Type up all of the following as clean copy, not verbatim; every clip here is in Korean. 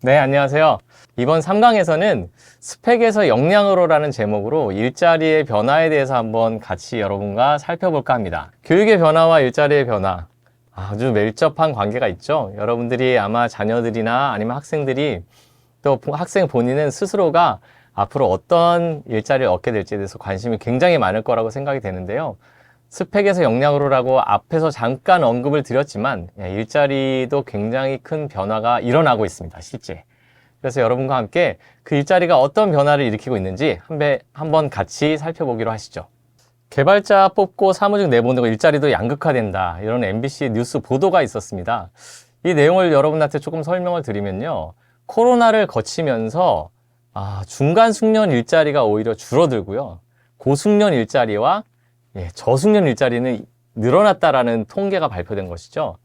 네, 안녕하세요. 이번 3강에서는 스펙에서 역량으로라는 제목으로 일자리의 변화에 대해서 한번 같이 여러분과 살펴볼까 합니다. 교육의 변화와 일자리의 변화, 아주 밀접한 관계가 있죠. 여러분들이 아마 자녀들이나 아니면 학생들이 또 학생 본인은 스스로가 앞으로 어떤 일자리를 얻게 될지에 대해서 관심이 굉장히 많을 거라고 생각이 되는데요. 스펙에서 역량으로라고 앞에서 잠깐 언급을 드렸지만 일자리도 굉장히 큰 변화가 일어나고 있습니다, 실제. 그래서 여러분과 함께 그 일자리가 어떤 변화를 일으키고 있는지 한번 같이 살펴보기로 하시죠. 개발자 뽑고 사무직 내보내고 일자리도 양극화된다, 이런 MBC 뉴스 보도가 있었습니다. 이 내용을 여러분한테 조금 설명을 드리면요, 코로나를 거치면서 중간 숙련 일자리가 오히려 줄어들고요, 고숙련 일자리와 저숙련 일자리는 늘어났다라는 통계가 발표된 것이죠.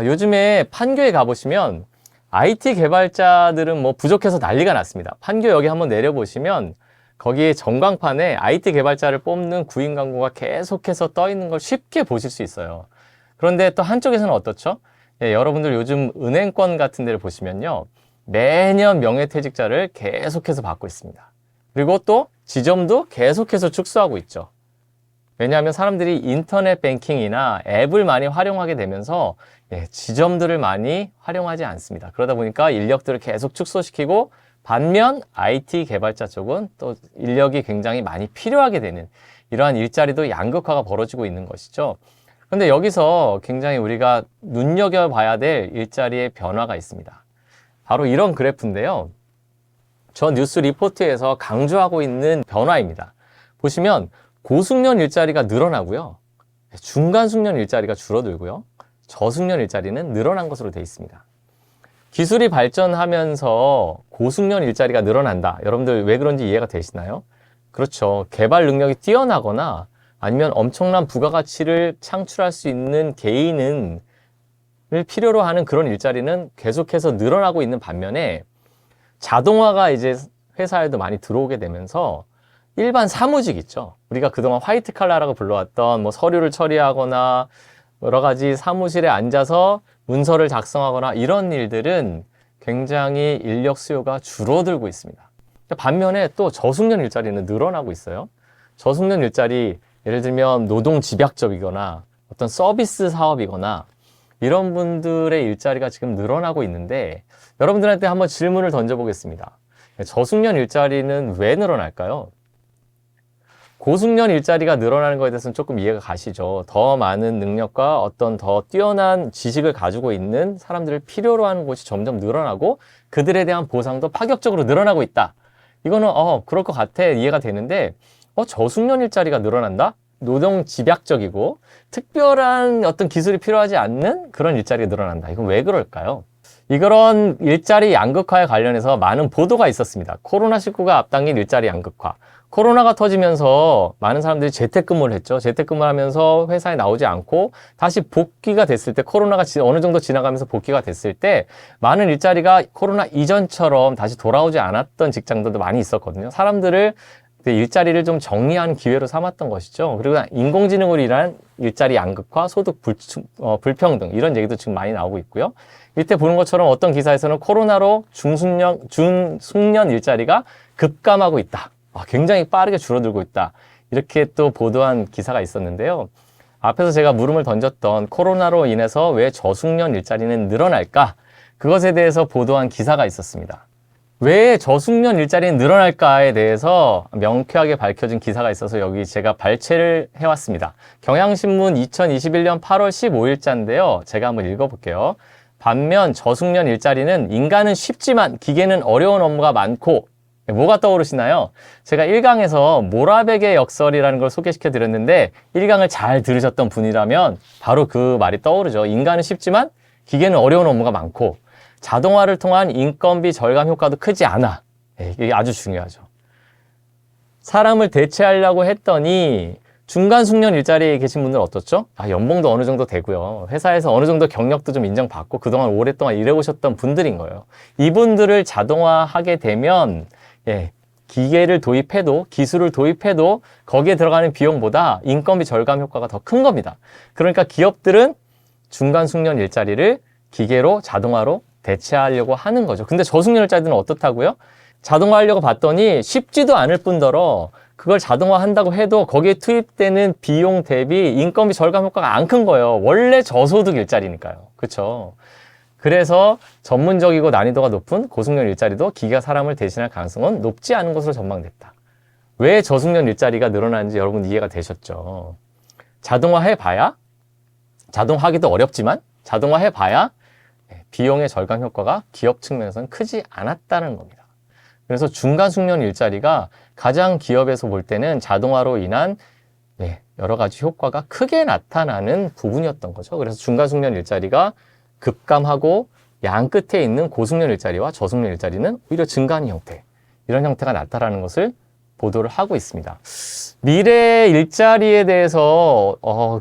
요즘에 판교에 가보시면 IT 개발자들은 뭐 부족해서 난리가 났습니다. 판교역에 한번 내려보시면 거기에 전광판에 IT 개발자를 뽑는 구인 광고가 계속해서 떠 있는 걸 쉽게 보실 수 있어요. 그런데 또 한쪽에서는 어떻죠? 여러분들 요즘 은행권 같은 데를 보시면요, 매년 명예퇴직자를 계속해서 받고 있습니다. 그리고 또 지점도 계속해서 축소하고 있죠. 왜냐하면 사람들이 인터넷 뱅킹이나 앱을 많이 활용하게 되면서 지점들을 많이 활용하지 않습니다. 그러다 보니까 인력들을 계속 축소시키고, 반면 IT 개발자 쪽은 또 인력이 굉장히 많이 필요하게 되는 이러한 일자리도 양극화가 벌어지고 있는 것이죠. 그런데 여기서 굉장히 우리가 눈여겨봐야 될 일자리의 변화가 있습니다. 바로 이런 그래프인데요, 저 뉴스 리포트에서 강조하고 있는 변화입니다. 보시면 고숙련 일자리가 늘어나고요, 중간 숙련 일자리가 줄어들고요, 저숙련 일자리는 늘어난 것으로 되어 있습니다. 기술이 발전하면서 고숙련 일자리가 늘어난다. 여러분들 왜 그런지 이해가 되시나요? 그렇죠. 개발 능력이 뛰어나거나 아니면 엄청난 부가가치를 창출할 수 있는 개인을 필요로 하는 그런 일자리는 계속해서 늘어나고 있는 반면에, 자동화가 이제 회사에도 많이 들어오게 되면서 일반 사무직 있죠. 우리가 그동안 화이트 칼라라고 불러왔던 뭐 서류를 처리하거나 여러 가지 사무실에 앉아서 문서를 작성하거나 이런 일들은 굉장히 인력 수요가 줄어들고 있습니다. 반면에 또 저숙련 일자리는 늘어나고 있어요. 저숙련 일자리, 예를 들면 노동 집약적이거나 어떤 서비스 사업이거나 이런 분들의 일자리가 지금 늘어나고 있는데, 여러분들한테 한번 질문을 던져보겠습니다. 저숙련 일자리는 왜 늘어날까요? 고숙련 일자리가 늘어나는 것에 대해서는 조금 이해가 가시죠. 더 많은 능력과 어떤 더 뛰어난 지식을 가지고 있는 사람들을 필요로 하는 곳이 점점 늘어나고 그들에 대한 보상도 파격적으로 늘어나고 있다. 이거는 그럴 것 같아, 이해가 되는데, 저숙련 일자리가 늘어난다? 노동 집약적이고 특별한 어떤 기술이 필요하지 않는 그런 일자리가 늘어난다. 이건 왜 그럴까요? 이런 일자리 양극화에 관련해서 많은 보도가 있었습니다. 코로나19가 앞당긴 일자리 양극화. 코로나가 터지면서 많은 사람들이 재택근무를 했죠. 재택근무를 하면서 회사에 나오지 않고 다시 복귀가 됐을 때, 코로나가 어느 정도 지나가면서 복귀가 됐을 때 많은 일자리가 코로나 이전처럼 다시 돌아오지 않았던 직장들도 많이 있었거든요. 사람들을 일자리를 좀 정리하는 기회로 삼았던 것이죠. 그리고 인공지능으로 인한 일자리 양극화, 소득 불평등, 이런 얘기도 지금 많이 나오고 있고요. 이때 보는 것처럼 어떤 기사에서는 코로나로 중숙련 일자리가 급감하고 있다. 굉장히 빠르게 줄어들고 있다. 이렇게 또 보도한 기사가 있었는데요. 앞에서 제가 물음을 던졌던 코로나로 인해서 왜 저숙련 일자리는 늘어날까? 그것에 대해서 보도한 기사가 있었습니다. 왜 저숙련 일자리는 늘어날까에 대해서 명쾌하게 밝혀진 기사가 있어서 여기 제가 발췌를 해왔습니다. 경향신문 2021년 8월 15일자인데요. 제가 한번 읽어볼게요. 반면 저숙련 일자리는 인간은 쉽지만 기계는 어려운 업무가 많고, 뭐가 떠오르시나요? 제가 1강에서 모라백의 역설이라는 걸 소개시켜 드렸는데 1강을 잘 들으셨던 분이라면 바로 그 말이 떠오르죠. 인간은 쉽지만 기계는 어려운 업무가 많고, 자동화를 통한 인건비 절감 효과도 크지 않아. 이게 아주 중요하죠. 사람을 대체하려고 했더니 중간 숙련 일자리에 계신 분들은 어떻죠? 연봉도 어느 정도 되고요, 회사에서 어느 정도 경력도 좀 인정받고 그동안 오랫동안 일해오셨던 분들인 거예요. 이분들을 자동화하게 되면 기계를 도입해도, 기술을 도입해도 거기에 들어가는 비용보다 인건비 절감 효과가 더 큰 겁니다. 그러니까 기업들은 중간 숙련 일자리를 기계로, 자동화로 대체하려고 하는 거죠. 근데 저숙련 일자리는 어떻다고요? 자동화하려고 봤더니 쉽지도 않을 뿐더러 그걸 자동화한다고 해도 거기에 투입되는 비용 대비 인건비 절감 효과가 안 큰 거예요. 원래 저소득 일자리니까요. 그렇죠? 그래서 전문적이고 난이도가 높은 고숙련 일자리도 기계가 사람을 대신할 가능성은 높지 않은 것으로 전망됐다. 왜 저숙련 일자리가 늘어나는지 여러분 이해가 되셨죠? 자동화해봐야, 자동화하기도 어렵지만 자동화해봐야 비용의 절감 효과가 기업 측면에서는 크지 않았다는 겁니다. 그래서 중간 숙련 일자리가 가장 기업에서 볼 때는 자동화로 인한 여러 가지 효과가 크게 나타나는 부분이었던 거죠. 그래서 중간 숙련 일자리가 급감하고 양 끝에 있는 고숙련 일자리와 저숙련 일자리는 오히려 증가하는 형태, 이런 형태가 나타나는 것을 보도를 하고 있습니다. 미래 일자리에 대해서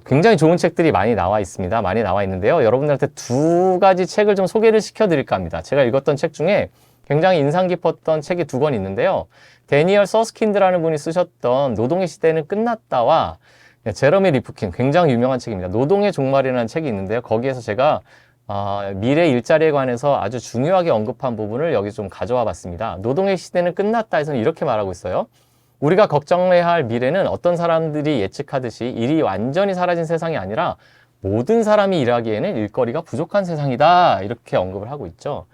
굉장히 좋은 책들이 많이 나와 있습니다. 많이 나와 있는데요. 여러분들한테 두 가지 책을 좀 소개를 시켜드릴까 합니다. 제가 읽었던 책 중에 굉장히 인상 깊었던 책이 두 권 있는데요. 데니얼 서스킨드라는 분이 쓰셨던 노동의 시대는 끝났다와 제러미 리프킨, 굉장히 유명한 책입니다. 노동의 종말이라는 책이 있는데요. 거기에서 제가 미래 일자리에 관해서 아주 중요하게 언급한 부분을 여기 좀 가져와 봤습니다. 노동의 시대는 끝났다 해서는 이렇게 말하고 있어요. 우리가 걱정해야 할 미래는 어떤 사람들이 예측하듯이 일이 완전히 사라진 세상이 아니라 모든 사람이 일하기에는 일거리가 부족한 세상이다, 이렇게 언급을 하고 있죠.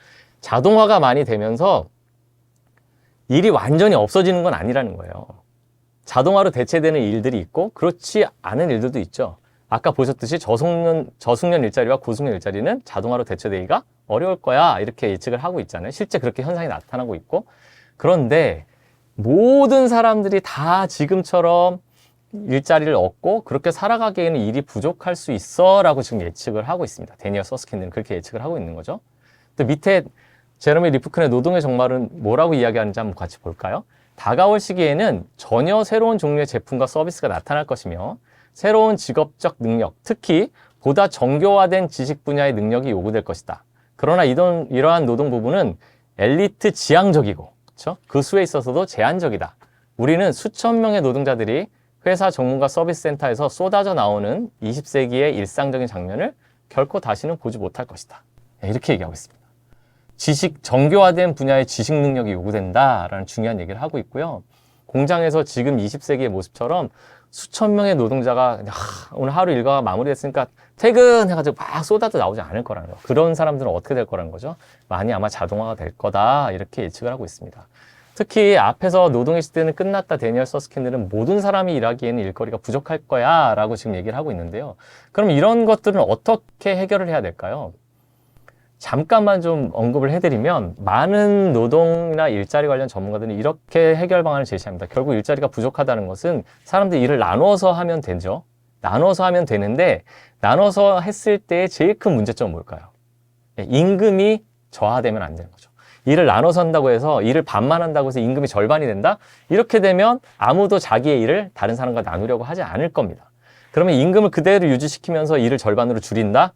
자동화가 많이 되면서 일이 완전히 없어지는 건 아니라는 거예요. 자동화로 대체되는 일들이 있고 그렇지 않은 일들도 있죠. 아까 보셨듯이 저숙련 일자리와 고숙련 일자리는 자동화로 대체되기가 어려울 거야, 이렇게 예측을 하고 있잖아요. 실제 그렇게 현상이 나타나고 있고, 그런데 모든 사람들이 다 지금처럼 일자리를 얻고 그렇게 살아가기에는 일이 부족할 수 있어 라고 지금 예측을 하고 있습니다. 데니얼 서스킨드는 그렇게 예측을 하고 있는 거죠. 또 밑에 제러미 리프킨의 노동의 종말은 뭐라고 이야기하는지 한번 같이 볼까요? 다가올 시기에는 전혀 새로운 종류의 제품과 서비스가 나타날 것이며 새로운 직업적 능력, 특히 보다 정교화된 지식 분야의 능력이 요구될 것이다. 그러나 이러한 노동 부분은 엘리트 지향적이고, 그렇죠? 그 수에 있어서도 제한적이다. 우리는 수천 명의 노동자들이 회사 전문가 서비스 센터에서 쏟아져 나오는 20세기의 일상적인 장면을 결코 다시는 보지 못할 것이다. 이렇게 얘기하고 있습니다. 정교화된 분야의 지식 능력이 요구된다라는 중요한 얘기를 하고 있고요. 공장에서 지금 20세기의 모습처럼 수천 명의 노동자가 오늘 하루 일과가 마무리됐으니까 퇴근해가지고 막 쏟아져 나오지 않을 거라는 거. 그런 사람들은 어떻게 될 거라는 거죠? 많이 아마 자동화가 될 거다, 이렇게 예측을 하고 있습니다. 특히 앞에서 노동의 시대는 끝났다 데니얼 서스킨드는 모든 사람이 일하기에는 일거리가 부족할 거야 라고 지금 얘기를 하고 있는데요. 그럼 이런 것들은 어떻게 해결을 해야 될까요? 잠깐만 좀 언급을 해드리면 많은 노동이나 일자리 관련 전문가들은 이렇게 해결 방안을 제시합니다. 결국 일자리가 부족하다는 것은 사람들이 일을 나눠서 하면 되죠. 나눠서 하면 되는데 나눠서 했을 때 제일 큰 문제점은 뭘까요? 임금이 저하되면 안 되는 거죠. 일을 나눠서 한다고 해서 일을 반만 한다고 해서 임금이 절반이 된다? 이렇게 되면 아무도 자기의 일을 다른 사람과 나누려고 하지 않을 겁니다. 그러면 임금을 그대로 유지시키면서 일을 절반으로 줄인다?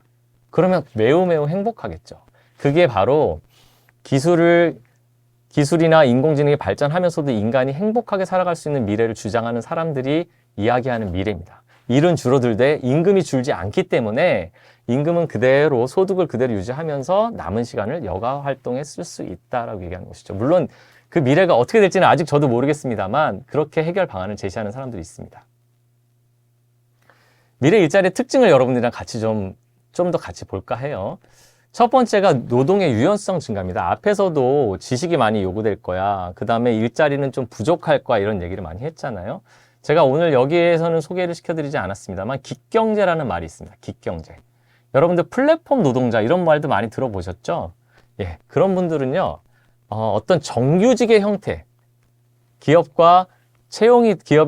그러면 매우 행복하겠죠. 그게 바로 기술이나 인공지능이 발전하면서도 인간이 행복하게 살아갈 수 있는 미래를 주장하는 사람들이 이야기하는 미래입니다. 일은 줄어들되 임금이 줄지 않기 때문에 임금은 그대로, 소득을 그대로 유지하면서 남은 시간을 여가 활동에 쓸 수 있다라고 얘기하는 것이죠. 물론 그 미래가 어떻게 될지는 아직 저도 모르겠습니다만 그렇게 해결 방안을 제시하는 사람들이 있습니다. 미래 일자리의 특징을 여러분들이랑 같이 좀 더 같이 볼까 해요. 첫 번째가 노동의 유연성 증가입니다. 앞에서도 지식이 많이 요구될 거야. 그 다음에 일자리는 좀 부족할 거야. 이런 얘기를 많이 했잖아요. 제가 오늘 여기에서는 소개를 시켜드리지 않았습니다만 긱경제라는 말이 있습니다. 긱경제. 여러분들 플랫폼 노동자 이런 말도 많이 들어보셨죠? 예, 그런 분들은요. 어떤 정규직의 형태, 기업의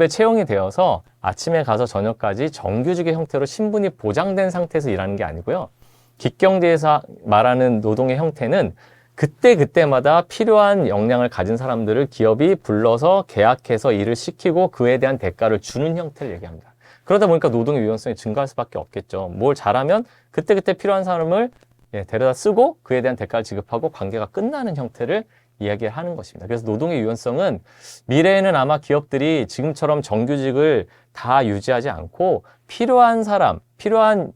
채용이 되어서 아침에 가서 저녁까지 정규직의 형태로 신분이 보장된 상태에서 일하는 게 아니고요. 긱경제에서 말하는 노동의 형태는 그때마다 필요한 역량을 가진 사람들을 기업이 불러서 계약해서 일을 시키고 그에 대한 대가를 주는 형태를 얘기합니다. 그러다 보니까 노동의 유연성이 증가할 수밖에 없겠죠. 뭘 잘하면 그때 필요한 사람을 데려다 쓰고 그에 대한 대가를 지급하고 관계가 끝나는 형태를 이야기하는 것입니다. 그래서 노동의 유연성은 미래에는 아마 기업들이 지금처럼 정규직을 다 유지하지 않고 필요한 사람, 필요한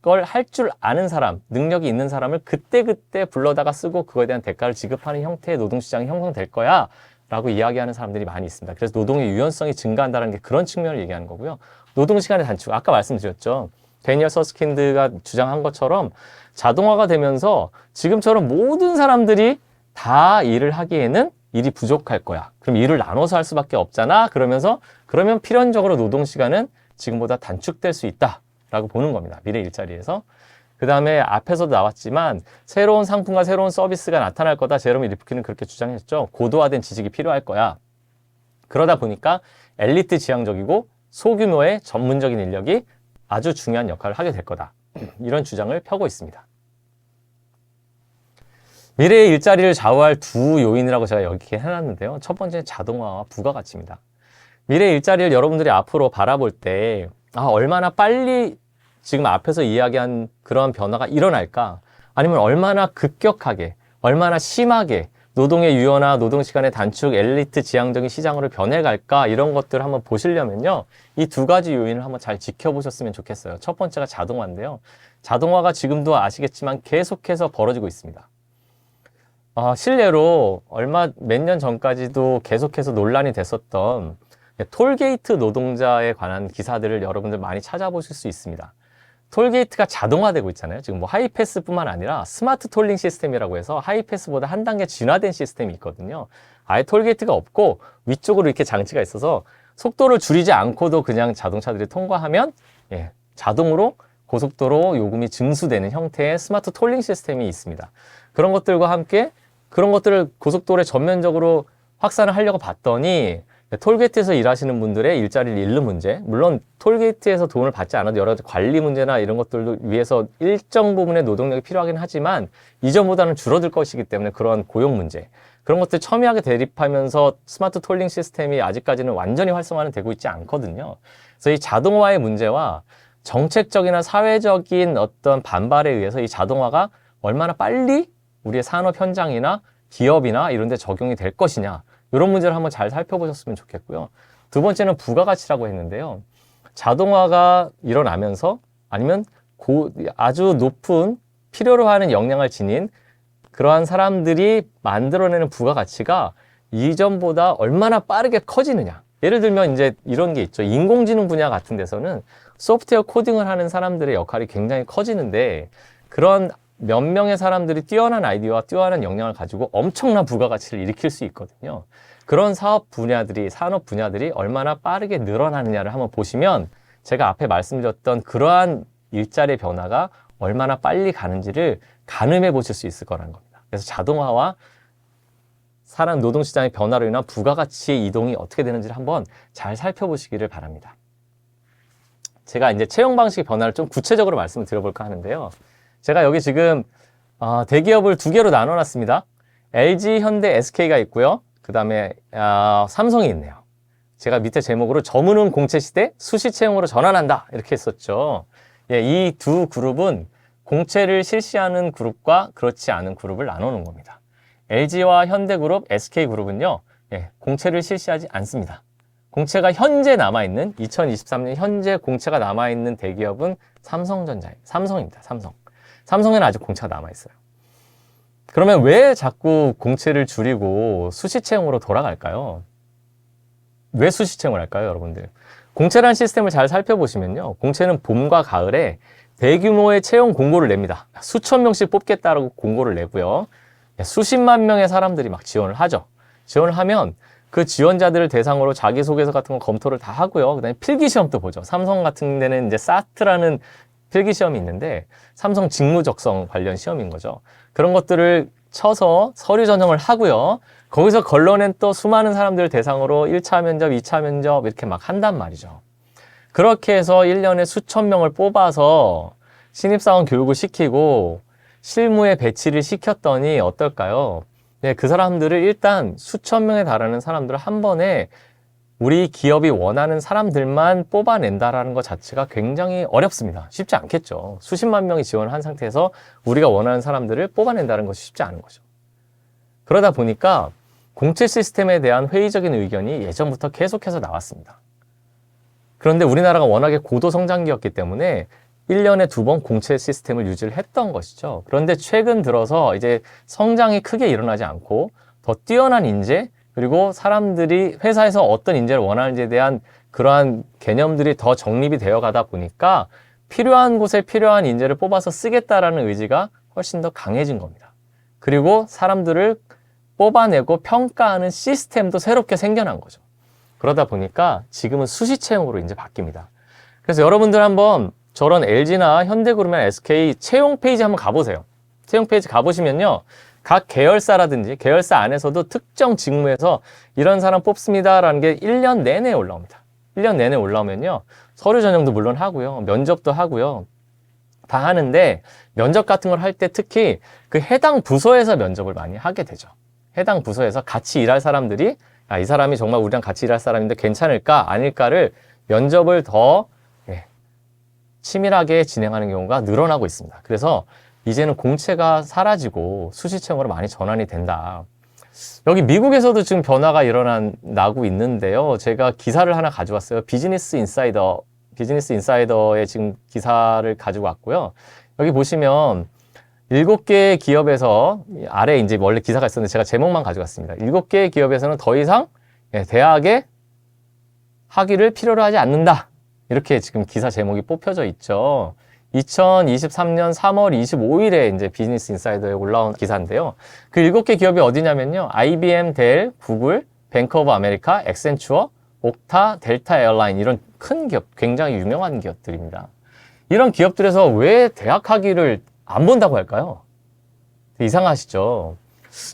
걸 할 줄 아는 사람, 능력이 있는 사람을 그때그때 불러다가 쓰고 그거에 대한 대가를 지급하는 형태의 노동시장이 형성될 거야 라고 이야기하는 사람들이 많이 있습니다. 그래서 노동의 유연성이 증가한다는 게 그런 측면을 얘기하는 거고요. 노동시간의 단축, 아까 말씀드렸죠. 데니얼 서스킨드가 주장한 것처럼 자동화가 되면서 지금처럼 모든 사람들이 다 일을 하기에는 일이 부족할 거야. 그럼 일을 나눠서 할 수밖에 없잖아. 그러면 필연적으로 노동시간은 지금보다 단축될 수 있다라고 보는 겁니다. 미래 일자리에서. 그 다음에 앞에서도 나왔지만 새로운 상품과 새로운 서비스가 나타날 거다. 제레미 리프킨은 그렇게 주장했죠. 고도화된 지식이 필요할 거야. 그러다 보니까 엘리트 지향적이고 소규모의 전문적인 인력이 아주 중요한 역할을 하게 될 거다. 이런 주장을 펴고 있습니다. 미래의 일자리를 좌우할 두 요인이라고 제가 여기 해놨는데요. 첫 번째는 자동화와 부가가치입니다. 미래의 일자리를 여러분들이 앞으로 바라볼 때 얼마나 빨리 지금 앞에서 이야기한 그런 변화가 일어날까? 아니면 얼마나 급격하게, 얼마나 심하게 노동의 유연화, 노동시간의 단축, 엘리트 지향적인 시장으로 변해갈까? 이런 것들을 한번 보시려면요. 이 두 가지 요인을 한번 잘 지켜보셨으면 좋겠어요. 첫 번째가 자동화인데요. 자동화가 지금도 아시겠지만 계속해서 벌어지고 있습니다. 실례로 몇 년 전까지도 계속해서 논란이 됐었던 톨게이트 노동자에 관한 기사들을 여러분들 많이 찾아보실 수 있습니다. 톨게이트가 자동화되고 있잖아요. 지금 뭐 하이패스뿐만 아니라 스마트 톨링 시스템이라고 해서 하이패스보다 한 단계 진화된 시스템이 있거든요. 아예 톨게이트가 없고 위쪽으로 이렇게 장치가 있어서 속도를 줄이지 않고도 그냥 자동차들이 통과하면 자동으로 고속도로 요금이 증수되는 형태의 스마트 톨링 시스템이 있습니다. 그런 것들과 함께 그런 것들을 고속도로에 전면적으로 확산을 하려고 봤더니 톨게이트에서 일하시는 분들의 일자리를 잃는 문제, 물론 톨게이트에서 돈을 받지 않아도 여러 가지 관리 문제나 이런 것들도 위해서 일정 부분의 노동력이 필요하긴 하지만 이전보다는 줄어들 것이기 때문에 그러한 고용 문제, 그런 것들 첨예하게 대립하면서 스마트 톨링 시스템이 아직까지는 완전히 활성화는 되고 있지 않거든요. 그래서 이 자동화의 문제와 정책적이나 사회적인 어떤 반발에 의해서 이 자동화가 얼마나 빨리 우리의 산업 현장이나 기업이나 이런 데 적용이 될 것이냐, 이런 문제를 한번 잘 살펴보셨으면 좋겠고요. 두 번째는 부가가치라고 했는데요. 자동화가 일어나면서 아니면 아주 높은 필요로 하는 역량을 지닌 그러한 사람들이 만들어내는 부가가치가 이전보다 얼마나 빠르게 커지느냐. 예를 들면 이제 이런 게 있죠. 인공지능 분야 같은 데서는 소프트웨어 코딩을 하는 사람들의 역할이 굉장히 커지는데 그런 몇 명의 사람들이 뛰어난 아이디어와 뛰어난 역량을 가지고 엄청난 부가가치를 일으킬 수 있거든요. 그런 산업 분야들이 얼마나 빠르게 늘어나느냐를 한번 보시면 제가 앞에 말씀드렸던 그러한 일자리의 변화가 얼마나 빨리 가는지를 가늠해 보실 수 있을 거라는 겁니다. 그래서 자동화와 사람 노동시장의 변화로 인한 부가가치의 이동이 어떻게 되는지를 한번 잘 살펴보시기를 바랍니다. 제가 이제 채용 방식의 변화를 좀 구체적으로 말씀을 드려볼까 하는데요. 제가 여기 지금 대기업을 두 개로 나눠놨습니다. LG, 현대, SK가 있고요. 그 다음에 삼성이 있네요. 제가 밑에 제목으로 저문은 공채 시대 수시 채용으로 전환한다 이렇게 했었죠. 이 두 그룹은 공채를 실시하는 그룹과 그렇지 않은 그룹을 나누는 겁니다. LG와 현대그룹, SK그룹은요. 공채를 실시하지 않습니다. 공채가 현재 남아있는 2023년 현재 공채가 남아있는 대기업은 삼성입니다. 삼성에는 아직 공채가 남아있어요. 그러면 왜 자꾸 공채를 줄이고 수시채용으로 돌아갈까요? 왜 수시채용을 할까요, 여러분들? 공채라는 시스템을 잘 살펴보시면요. 공채는 봄과 가을에 대규모의 채용 공고를 냅니다. 수천 명씩 뽑겠다라고 공고를 내고요. 수십만 명의 사람들이 막 지원을 하죠. 지원을 하면 그 지원자들을 대상으로 자기소개서 같은 거 검토를 다 하고요. 그 다음에 필기시험도 보죠. 삼성 같은 데는 이제 사트라는 필기시험이 있는데 삼성 직무적성 관련 시험인 거죠. 그런 것들을 쳐서 서류 전형을 하고요. 거기서 걸러낸 또 수많은 사람들 대상으로 1차 면접, 2차 면접 이렇게 막 한단 말이죠. 그렇게 해서 1년에 수천 명을 뽑아서 신입사원 교육을 시키고 실무에 배치를 시켰더니 어떨까요? 그 사람들을 일단 수천 명에 달하는 사람들을 한 번에 우리 기업이 원하는 사람들만 뽑아낸다라는 것 자체가 굉장히 어렵습니다. 쉽지 않겠죠. 수십만 명이 지원을 한 상태에서 우리가 원하는 사람들을 뽑아낸다는 것이 쉽지 않은 거죠. 그러다 보니까 공채 시스템에 대한 회의적인 의견이 예전부터 계속해서 나왔습니다. 그런데 우리나라가 워낙에 고도 성장기였기 때문에 1년에 2번 공채 시스템을 유지를 했던 것이죠. 그런데 최근 들어서 이제 성장이 크게 일어나지 않고 더 뛰어난 인재, 그리고 사람들이 회사에서 어떤 인재를 원하는지에 대한 그러한 개념들이 더 정립이 되어 가다 보니까 필요한 곳에 필요한 인재를 뽑아서 쓰겠다라는 의지가 훨씬 더 강해진 겁니다. 그리고 사람들을 뽑아내고 평가하는 시스템도 새롭게 생겨난 거죠. 그러다 보니까 지금은 수시 채용으로 이제 바뀝니다. 그래서 여러분들 한번 저런 LG나 현대그룹이나 SK 채용 페이지 한번 가보세요. 채용 페이지 가보시면요, 각 계열사라든지 계열사 안에서도 특정 직무에서 이런 사람 뽑습니다라는 게 1년 내내 올라옵니다. 1년 내내 올라오면요, 서류 전형도 물론 하고요, 면접도 하고요, 다 하는데 면접 같은 걸 할 때 특히 그 해당 부서에서 면접을 많이 하게 되죠. 해당 부서에서 같이 일할 사람들이 이 사람이 정말 우리랑 같이 일할 사람인데 괜찮을까 아닐까를 면접을 더 치밀하게 진행하는 경우가 늘어나고 있습니다. 그래서 이제는 공채가 사라지고 수시 채용으로 많이 전환이 된다. 여기 미국에서도 지금 변화가 일어나고 있는데요. 제가 기사를 하나 가져왔어요. 비즈니스 인사이더의 지금 기사를 가지고 왔고요. 여기 보시면 7개의 기업에서, 아래 이제 원래 기사가 있었는데 제가 제목만 가져갔습니다. 7개의 기업에서는 더 이상 대학에 학위를 필요로 하지 않는다. 이렇게 지금 기사 제목이 뽑혀져 있죠. 2023년 3월 25일에 이제 비즈니스 인사이더에 올라온 기사인데요. 그 7개 기업이 어디냐면요, IBM, 델, 구글, 뱅크 오브 아메리카, 액센추어, 옥타, 델타 에어라인, 이런 큰 기업, 굉장히 유명한 기업들입니다. 이런 기업들에서 왜 대학 학위를 안 본다고 할까요? 이상하시죠?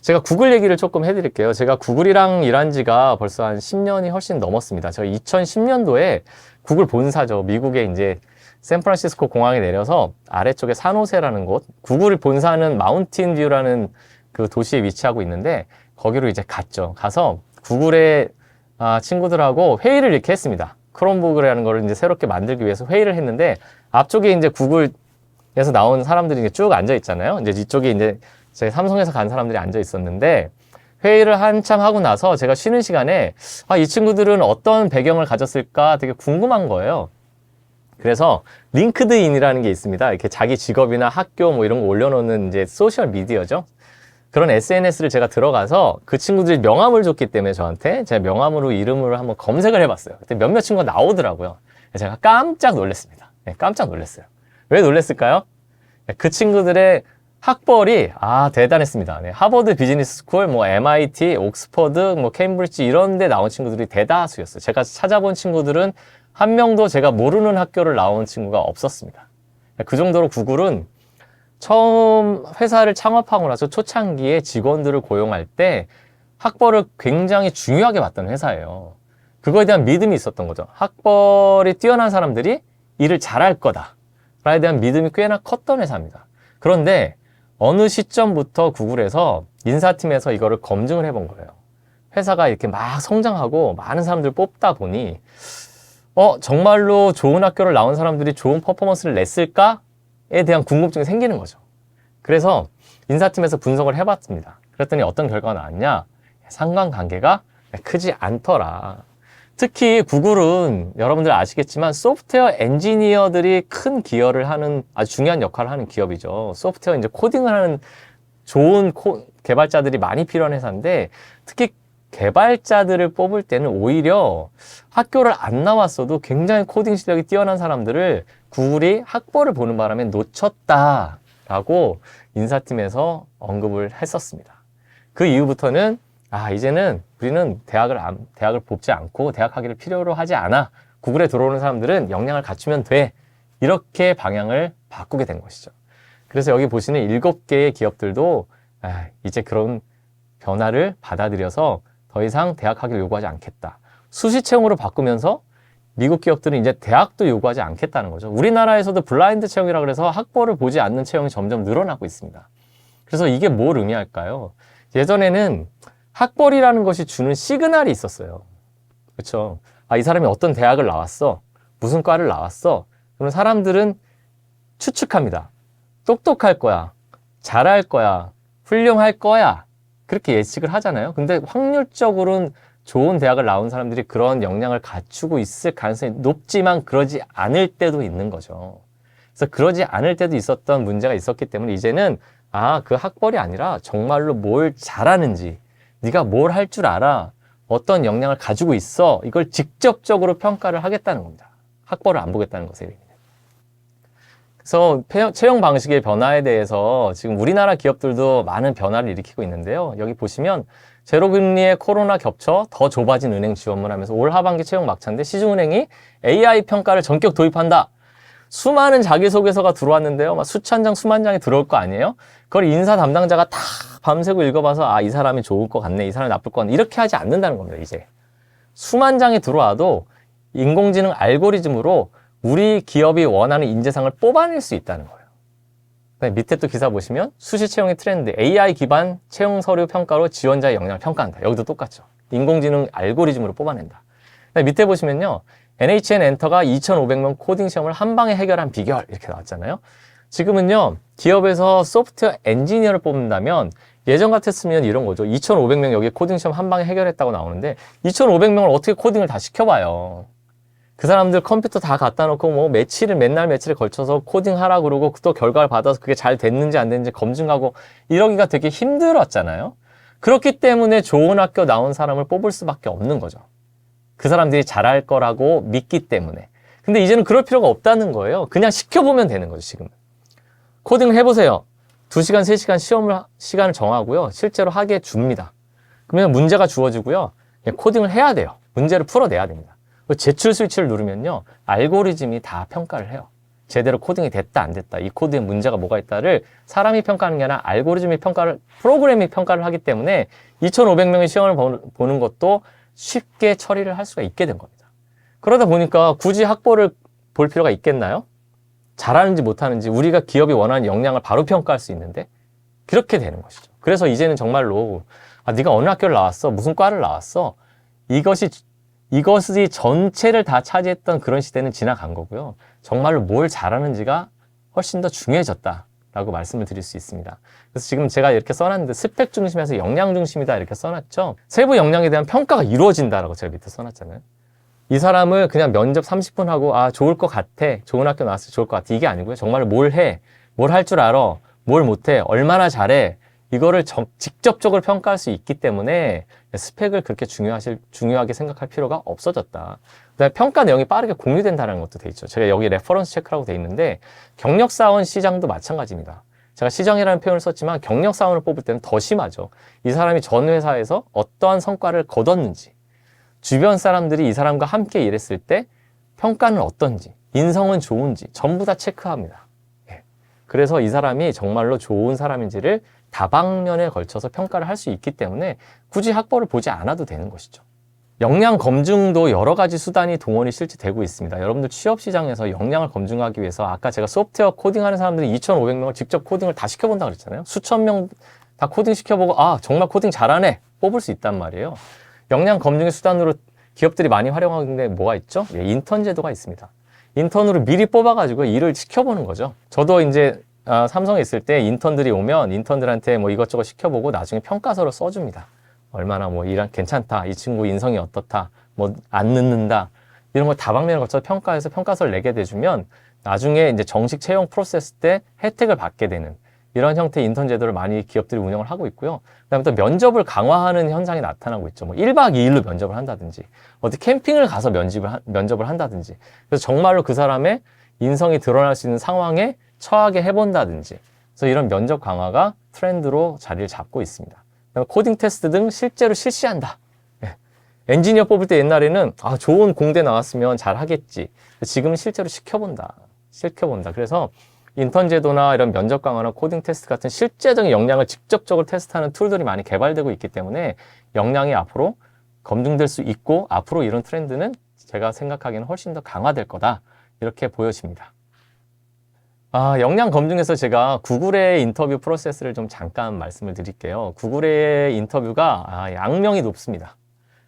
제가 구글 얘기를 조금 해드릴게요. 제가 구글이랑 일한 지가 벌써 한 10년이 훨씬 넘었습니다. 제가 2010년도에 구글 본사죠. 미국에 이제 샌프란시스코 공항에 내려서 아래쪽에 산호세라는 곳, 구글 본사는 마운틴 뷰라는 그 도시에 위치하고 있는데 거기로 이제 갔죠. 가서 구글의 친구들하고 회의를 이렇게 했습니다. 크롬북이라는 거를 이제 새롭게 만들기 위해서 회의를 했는데, 앞쪽에 이제 구글에서 나온 사람들이 이제 쭉 앉아 있잖아요. 이제 이쪽에 이제 제 삼성에서 간 사람들이 앉아 있었는데, 회의를 한참 하고 나서 제가 쉬는 시간에 이 친구들은 어떤 배경을 가졌을까 되게 궁금한 거예요. 그래서 링크드인이라는 게 있습니다. 이렇게 자기 직업이나 학교 뭐 이런 거 올려놓는 이제 소셜 미디어죠. 그런 SNS를 제가 들어가서 그 친구들이 명함을 줬기 때문에 저한테 제가 명함으로 이름을 한번 검색을 해봤어요. 그때 몇몇 친구가 나오더라고요. 제가 깜짝 놀랐습니다. 깜짝 놀랐어요. 왜 놀랐을까요? 그 친구들의 학벌이 대단했습니다. 하버드 비즈니스 스쿨, 뭐 MIT, 옥스퍼드, 뭐 케임브리지 이런 데 나온 친구들이 대다수였어요. 제가 찾아본 친구들은 한 명도 제가 모르는 학교를 나온 친구가 없었습니다. 그 정도로 구글은 처음 회사를 창업하고 나서 초창기에 직원들을 고용할 때 학벌을 굉장히 중요하게 봤던 회사예요. 그거에 대한 믿음이 있었던 거죠. 학벌이 뛰어난 사람들이 일을 잘할 거다 라에 대한 믿음이 꽤나 컸던 회사입니다. 그런데 어느 시점부터 구글에서 인사팀에서 이거를 검증을 해본 거예요. 회사가 이렇게 막 성장하고 많은 사람들을 뽑다 보니 정말로 좋은 학교를 나온 사람들이 좋은 퍼포먼스를 냈을까에 대한 궁금증이 생기는 거죠. 그래서 인사팀에서 분석을 해봤습니다. 그랬더니 어떤 결과가 나왔냐? 상관관계가 크지 않더라. 특히 구글은 여러분들 아시겠지만 소프트웨어 엔지니어들이 큰 기여를 하는 아주 중요한 역할을 하는 기업이죠. 소프트웨어 이제 코딩을 하는 좋은 개발자들이 많이 필요한 회사인데, 특히 개발자들을 뽑을 때는 오히려 학교를 안 나왔어도 굉장히 코딩 실력이 뛰어난 사람들을 구글이 학벌을 보는 바람에 놓쳤다라고 인사팀에서 언급을 했었습니다. 그 이후부터는 이제는 우리는 대학을 뽑지 않고 대학 학위를 필요로 하지 않아. 구글에 들어오는 사람들은 역량을 갖추면 돼. 이렇게 방향을 바꾸게 된 것이죠. 그래서 여기 보시는 7개의 기업들도 이제 그런 변화를 받아들여서 더 이상 대학 학위를 요구하지 않겠다. 수시 채용으로 바꾸면서 미국 기업들은 이제 대학도 요구하지 않겠다는 거죠. 우리나라에서도 블라인드 채용이라 그래서 학벌을 보지 않는 채용이 점점 늘어나고 있습니다. 그래서 이게 뭘 의미할까요? 예전에는 학벌이라는 것이 주는 시그널이 있었어요. 그렇죠? 이 사람이 어떤 대학을 나왔어. 무슨 과를 나왔어. 그러면 사람들은 추측합니다. 똑똑할 거야. 잘할 거야. 훌륭할 거야. 그렇게 예측을 하잖아요. 근데 확률적으로는 좋은 대학을 나온 사람들이 그런 역량을 갖추고 있을 가능성이 높지만 그러지 않을 때도 있는 거죠. 그래서 그러지 않을 때도 있었던 문제가 있었기 때문에 이제는 그 학벌이 아니라 정말로 뭘 잘하는지, 네가 뭘 할 줄 알아, 어떤 역량을 가지고 있어, 이걸 직접적으로 평가를 하겠다는 겁니다. 학벌을 안 보겠다는 것에. 그래서 채용 방식의 변화에 대해서 지금 우리나라 기업들도 많은 변화를 일으키고 있는데요. 여기 보시면 제로금리에 코로나 겹쳐 더 좁아진 은행 지원을 하면서 올 하반기 채용 막차인데 시중은행이 AI 평가를 전격 도입한다. 수많은 자기소개서가 들어왔는데요. 막 수천 장, 수만 장이 들어올 거 아니에요? 그걸 인사 담당자가 다 밤새고 읽어봐서 이 사람이 좋을 것 같네, 이 사람이 나쁠 것 같네, 이렇게 하지 않는다는 겁니다. 이제 수만 장이 들어와도 인공지능 알고리즘으로 우리 기업이 원하는 인재상을 뽑아낼 수 있다는 거예요. 밑에 또 기사 보시면 수시 채용의 트렌드, AI 기반 채용 서류 평가로 지원자의 역량을 평가한다. 여기도 똑같죠. 인공지능 알고리즘으로 뽑아낸다. 밑에 보시면요, NHN 엔터가 2,500명 코딩 시험을 한 방에 해결한 비결, 이렇게 나왔잖아요. 지금은요, 기업에서 소프트웨어 엔지니어를 뽑는다면 예전 같았으면 이런 거죠. 2,500명 여기 코딩 시험 한 방에 해결했다고 나오는데 2,500명을 어떻게 코딩을 다 시켜봐요. 그 사람들 컴퓨터 다 갖다 놓고 뭐 맨날 며칠에 걸쳐서 코딩하라 그러고 또 결과를 받아서 그게 잘 됐는지 안 됐는지 검증하고 이러기가 되게 힘들었잖아요. 그렇기 때문에 좋은 학교 나온 사람을 뽑을 수밖에 없는 거죠. 그 사람들이 잘할 거라고 믿기 때문에. 근데 이제는 그럴 필요가 없다는 거예요. 그냥 시켜보면 되는 거죠, 지금. 코딩을 해보세요. 2시간, 3시간 시간을 정하고요. 실제로 하게 줍니다. 그러면 문제가 주어지고요. 코딩을 해야 돼요. 문제를 풀어내야 됩니다. 제출 스위치를 누르면요, 알고리즘이 다 평가를 해요. 제대로 코딩이 됐다 안 됐다, 이 코드에 문제가 뭐가 있다를 사람이 평가하는 게 아니라 프로그램이 평가를 하기 때문에 2,500명의 시험을 보는 것도 쉽게 처리를 할 수가 있게 된 겁니다. 그러다 보니까 굳이 학벌을 볼 필요가 있겠나요? 잘하는지 못하는지 우리가 기업이 원하는 역량을 바로 평가할 수 있는데 그렇게 되는 것이죠. 그래서 이제는 정말로 네가 어느 학교를 나왔어? 무슨 과를 나왔어? 이것이 전체를 다 차지했던 그런 시대는 지나간 거고요. 정말로 뭘 잘하는지가 훨씬 더 중요해졌다라고 말씀을 드릴 수 있습니다. 그래서 지금 제가 이렇게 써놨는데 스펙 중심에서 역량 중심이다 이렇게 써놨죠. 세부 역량에 대한 평가가 이루어진다라고 제가 밑에 써놨잖아요. 이 사람을 그냥 면접 30분 하고 좋을 것 같아, 좋은 학교 나왔을 때 좋을 것 같아, 이게 아니고요. 정말 뭘 해, 뭘 할 줄 알아, 뭘 못해, 얼마나 잘해, 이거를 직접적으로 평가할 수 있기 때문에 스펙을 그렇게 중요하게 생각할 필요가 없어졌다. 그다음에 평가 내용이 빠르게 공유된다는 것도 돼 있죠. 제가 여기 레퍼런스 체크라고 돼 있는데 경력사원 시장도 마찬가지입니다. 제가 시장이라는 표현을 썼지만 경력사원을 뽑을 때는 더 심하죠. 이 사람이 전 회사에서 어떠한 성과를 거뒀는지, 주변 사람들이 이 사람과 함께 일했을 때 평가는 어떤지, 인성은 좋은지 전부 다 체크합니다. 그래서 이 사람이 정말로 좋은 사람인지를 다방면에 걸쳐서 평가를 할 수 있기 때문에 굳이 학벌을 보지 않아도 되는 것이죠. 역량 검증도 여러 가지 수단이 동원이 실제 되고 있습니다. 여러분들 취업 시장에서 역량을 검증하기 위해서 아까 제가 소프트웨어 코딩하는 사람들이 2,500명을 직접 코딩을 다 시켜본다 그랬잖아요. 수천 명 다 코딩 시켜보고 정말 코딩 잘하네 뽑을 수 있단 말이에요. 역량 검증의 수단으로 기업들이 많이 활용하는 게 뭐가 있죠? 인턴 제도가 있습니다. 인턴으로 미리 뽑아가지고 일을 시켜보는 거죠. 저도 이제 삼성에 있을 때 인턴들이 오면 인턴들한테 뭐 이것저것 시켜보고 나중에 평가서를 써줍니다. 얼마나 뭐 일한 괜찮다, 이 친구 인성이 어떻다, 뭐 안 늦는다, 이런 걸 다방면을 거쳐서 평가해서 평가서를 내게 돼주면 나중에 이제 정식 채용 프로세스 때 혜택을 받게 되는 이런 형태의 인턴 제도를 많이 기업들이 운영을 하고 있고요. 그다음에 또 면접을 강화하는 현상이 나타나고 있죠. 뭐 1박 2일로 면접을 한다든지, 어디 캠핑을 가서 면접을 한다든지, 그래서 정말로 그 사람의 인성이 드러날 수 있는 상황에 처하게 해본다든지, 그래서 이런 면접 강화가 트렌드로 자리를 잡고 있습니다. 코딩 테스트 등 실제로 실시한다. 엔지니어 뽑을 때 옛날에는 좋은 공대 나왔으면 잘 하겠지. 지금은 실제로 시켜본다. 그래서 인턴 제도나 이런 면접 강화나 코딩 테스트 같은 실제적인 역량을 직접적으로 테스트하는 툴들이 많이 개발되고 있기 때문에 역량이 앞으로 검증될 수 있고, 앞으로 이런 트렌드는 제가 생각하기에는 훨씬 더 강화될 거다, 이렇게 보여집니다. 역량 검증에서 제가 구글의 인터뷰 프로세스를 좀 잠깐 말씀을 드릴게요. 구글의 인터뷰가 악명이 높습니다.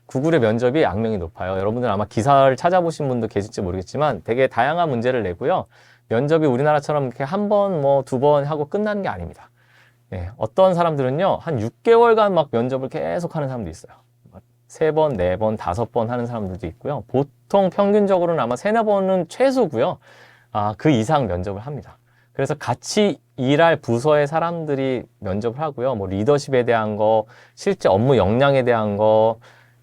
구글의 면접이 악명이 높아요. 여러분들 아마 기사를 찾아보신 분도 계실지 모르겠지만 되게 다양한 문제를 내고요. 면접이 우리나라처럼 이렇게 한 번, 뭐 두 번 하고 끝나는 게 아닙니다. 어떤 사람들은요, 한 6개월간 막 면접을 계속 하는 사람도 있어요. 3번, 4번, 5번 하는 사람들도 있고요. 보통 평균적으로는 아마 3-4번은 최소고요. 그 이상 면접을 합니다. 그래서 같이 일할 부서의 사람들이 면접을 하고요. 뭐 리더십에 대한 거, 실제 업무 역량에 대한 거,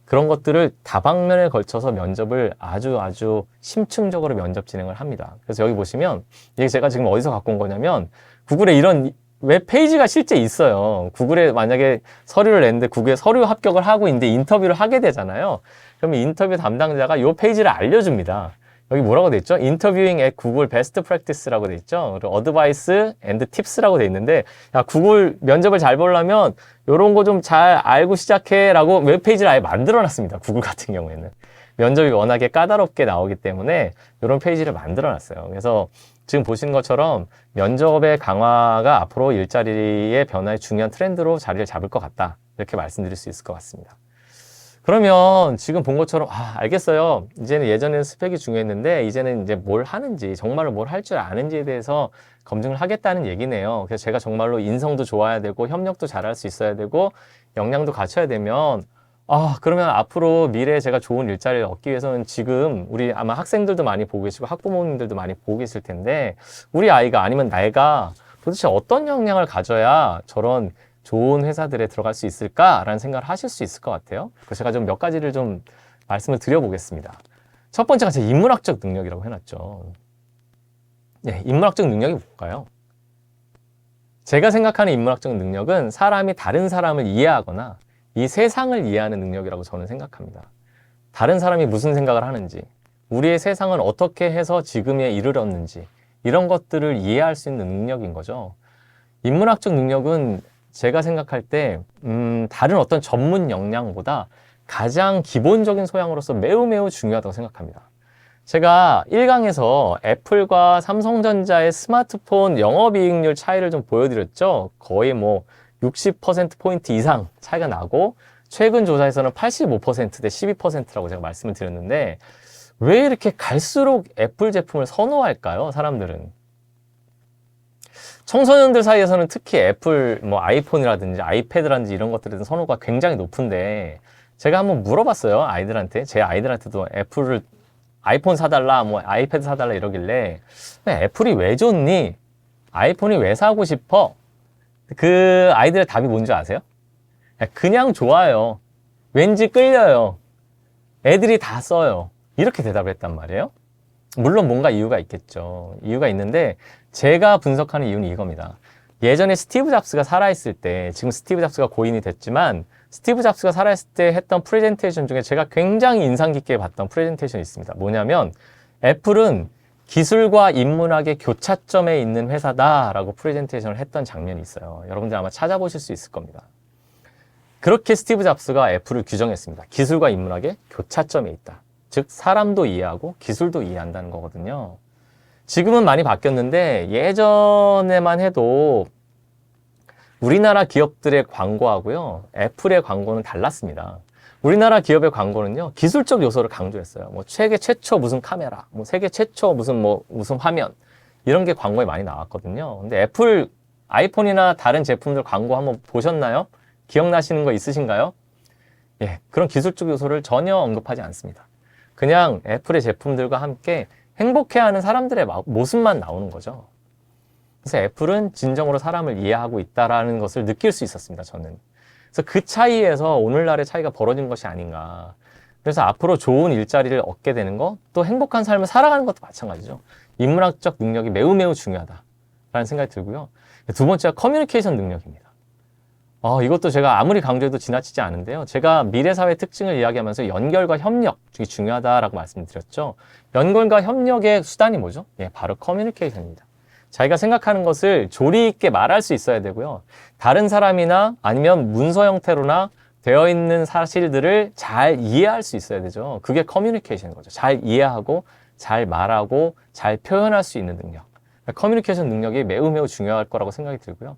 그런 것들을 다방면에 걸쳐서 면접을 아주 심층적으로 면접 진행을 합니다. 그래서 여기 보시면 이게 제가 지금 어디서 갖고 온 거냐면 구글에 이런 웹페이지가 실제 있어요. 구글에 만약에 서류를 냈는데 구글에 서류 합격을 하고 있는데 인터뷰를 하게 되잖아요. 그러면 인터뷰 담당자가 이 페이지를 알려줍니다. 여기 뭐라고 돼 있죠? Interviewing at Google Best Practice라고 돼 있죠. 그리고 Advice and Tips라고 돼 있는데, 야, 구글 면접을 잘 보려면 이런 거 좀 잘 알고 시작해라고 웹페이지를 아예 만들어놨습니다. 구글 같은 경우에는 면접이 워낙에 까다롭게 나오기 때문에 이런 페이지를 만들어놨어요. 그래서 지금 보시는 것처럼 면접의 강화가 앞으로 일자리의 변화의 중요한 트렌드로 자리를 잡을 것 같다. 이렇게 말씀드릴 수 있을 것 같습니다. 그러면 지금 본 것처럼 알겠어요. 이제는 예전에는 스펙이 중요했는데 이제는 이제 뭘 하는지 정말로 뭘 할 줄 아는지에 대해서 검증을 하겠다는 얘기네요. 그래서 제가 정말로 인성도 좋아야 되고 협력도 잘할 수 있어야 되고 역량도 갖춰야 되면 그러면 앞으로 미래에 제가 좋은 일자리를 얻기 위해서는 지금 우리 아마 학생들도 많이 보고 계시고 학부모님들도 많이 보고 계실 텐데 우리 아이가 아니면 내가 도대체 어떤 역량을 가져야 저런 좋은 회사들에 들어갈 수 있을까라는 생각을 하실 수 있을 것 같아요. 그래서 제가 좀 몇 가지를 좀 말씀을 드려보겠습니다. 첫 번째가 제 인문학적 능력이라고 해놨죠. 네, 인문학적 능력이 뭘까요? 제가 생각하는 인문학적 능력은 사람이 다른 사람을 이해하거나 이 세상을 이해하는 능력이라고 저는 생각합니다. 다른 사람이 무슨 생각을 하는지, 우리의 세상을 어떻게 해서 지금에 이르렀는지 이런 것들을 이해할 수 있는 능력인 거죠. 인문학적 능력은 제가 생각할 때 다른 어떤 전문 역량보다 가장 기본적인 소양으로서 매우 중요하다고 생각합니다. 제가 1강에서 애플과 삼성전자의 스마트폰 영업이익률 차이를 좀 보여드렸죠. 거의 뭐 60%포인트 이상 차이가 나고 최근 조사에서는 85%대 12%라고 제가 말씀을 드렸는데 왜 이렇게 갈수록 애플 제품을 선호할까요? 사람들은. 청소년들 사이에서는 특히 애플, 뭐 아이폰이라든지 아이패드라든지 이런 것들에 대한 선호가 굉장히 높은데 제가 한번 물어봤어요. 아이들한테. 제 아이들한테도 애플을 아이폰 사달라, 뭐 아이패드 사달라 이러길래 애플이 왜 좋니? 아이폰이 왜 사고 싶어? 그 아이들의 답이 뭔지 아세요? 그냥 좋아요. 왠지 끌려요. 애들이 다 써요. 이렇게 대답을 했단 말이에요. 물론 뭔가 이유가 있겠죠. 이유가 있는데 제가 분석하는 이유는 이겁니다. 예전에 스티브 잡스가 살아있을 때, 지금 스티브 잡스가 고인이 됐지만 스티브 잡스가 살아있을 때 했던 프레젠테이션 중에 제가 굉장히 인상 깊게 봤던 프레젠테이션이 있습니다. 뭐냐면 애플은 기술과 인문학의 교차점에 있는 회사다라고 프레젠테이션을 했던 장면이 있어요. 여러분들 아마 찾아보실 수 있을 겁니다. 그렇게 스티브 잡스가 애플을 규정했습니다. 기술과 인문학의 교차점에 있다. 즉 사람도 이해하고 기술도 이해한다는 거거든요. 지금은 많이 바뀌었는데 예전에만 해도 우리나라 기업들의 광고하고요 애플의 광고는 달랐습니다. 우리나라 기업의 광고는요 기술적 요소를 강조했어요. 뭐 세계 최초 무슨 카메라, 뭐 세계 최초 무슨 화면 이런 게 광고에 많이 나왔거든요. 근데 애플 아이폰이나 다른 제품들 광고 한번 보셨나요? 기억나시는 거 있으신가요? 예, 그런 기술적 요소를 전혀 언급하지 않습니다. 그냥 애플의 제품들과 함께 행복해하는 사람들의 모습만 나오는 거죠. 그래서 애플은 진정으로 사람을 이해하고 있다는 것을 느낄 수 있었습니다, 저는. 그래서 그 차이에서 오늘날의 차이가 벌어진 것이 아닌가. 그래서 앞으로 좋은 일자리를 얻게 되는 것, 또 행복한 삶을 살아가는 것도 마찬가지죠. 인문학적 능력이 매우 중요하다라는 생각이 들고요. 두 번째가 커뮤니케이션 능력입니다. 이것도 제가 아무리 강조해도 지나치지 않은데요. 제가 미래사회 특징을 이야기하면서 연결과 협력이 중요하다라고 말씀드렸죠. 연결과 협력의 수단이 뭐죠? 예, 바로 커뮤니케이션입니다. 자기가 생각하는 것을 조리 있게 말할 수 있어야 되고요. 다른 사람이나 아니면 문서 형태로나 되어 있는 사실들을 잘 이해할 수 있어야 되죠. 그게 커뮤니케이션인 거죠. 잘 이해하고 잘 말하고 잘 표현할 수 있는 능력. 커뮤니케이션 능력이 매우 중요할 거라고 생각이 들고요.